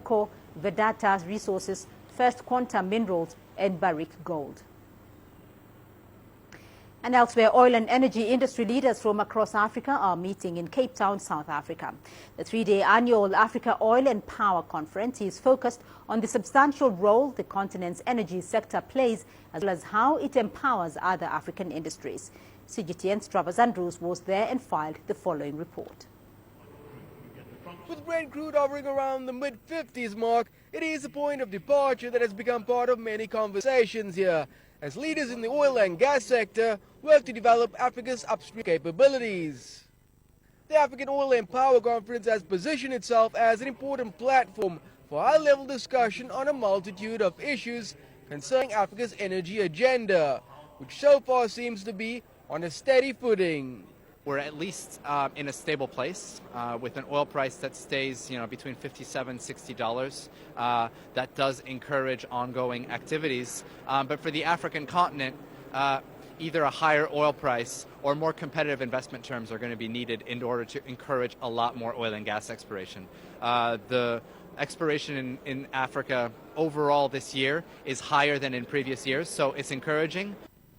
Glencore, Vedanta Resources, First Quantum Minerals and Barrick Gold. And elsewhere, oil and energy industry leaders from across Africa are meeting in Cape Town, South Africa. The three-day annual Africa Oil and Power Conference is focused on the substantial role the continent's energy sector plays, as well as how it empowers other African industries. CGTN's Travers Andrews was there and filed the following report. With Brent crude hovering around the mid-50s mark, it is a point of departure that has become part of many conversations here, as leaders in the oil and gas sector work to develop Africa's upstream capabilities. The African Oil and Power Conference has positioned itself as an important platform for high-level discussion on a multitude of issues concerning Africa's energy agenda, which so far seems to be on a steady footing. We're at least in a stable place with an oil price that stays, between $57 and $60. That does encourage ongoing activities. But for the African continent, either a higher oil price or more competitive investment terms are going to be needed in order to encourage a lot more oil and gas exploration. The exploration in Africa overall this year is higher than in previous years, so it's encouraging.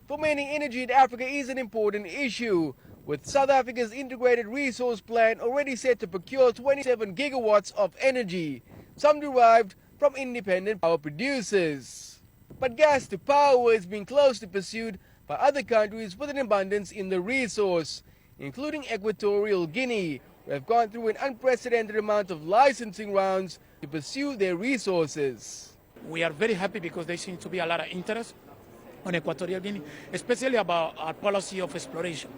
For many, energy in Africa is an important issue, with South Africa's integrated resource plan already set to procure 27 gigawatts of energy, some derived from independent power producers. But gas to power is being closely pursued by other countries with an abundance in the resource, including Equatorial Guinea, who have gone through an unprecedented amount of licensing rounds to pursue their resources. We are very happy because there seems to be a lot of interest on Equatorial Guinea, especially about our policy of exploration.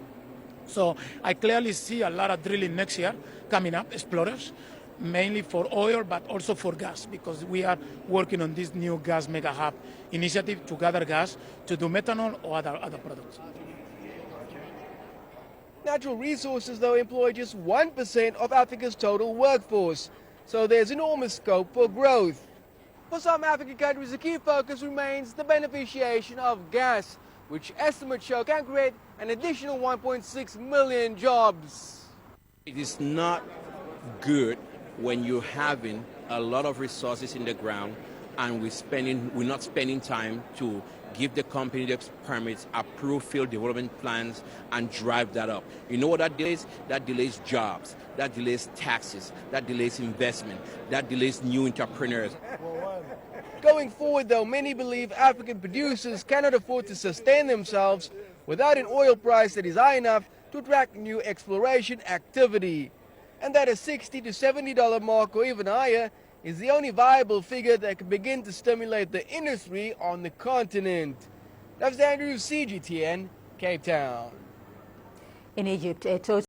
So I clearly see a lot of drilling next year coming up, explorers, mainly for oil but also for gas, because we are working on this new gas mega hub initiative to gather gas to do methanol or other products. Natural resources, though, employ just 1% of Africa's total workforce, so there's enormous scope for growth. For some African countries, the key focus remains the beneficiation of gas, which estimates show can create an additional 1.6 million jobs. It is not good when you're having a lot of resources in the ground and we're not spending time to give the company the permits, approve field development plans, and drive that up. You know what that delays? That delays jobs, that delays taxes, that delays investment, that delays new entrepreneurs. Going forward, though, many believe African producers cannot afford to sustain themselves without an oil price that is high enough to attract new exploration activity, and that a $60 to $70 mark or even higher is the only viable figure that can begin to stimulate the industry on the continent. That's Andrew, CGTN, Cape Town. In Egypt, a total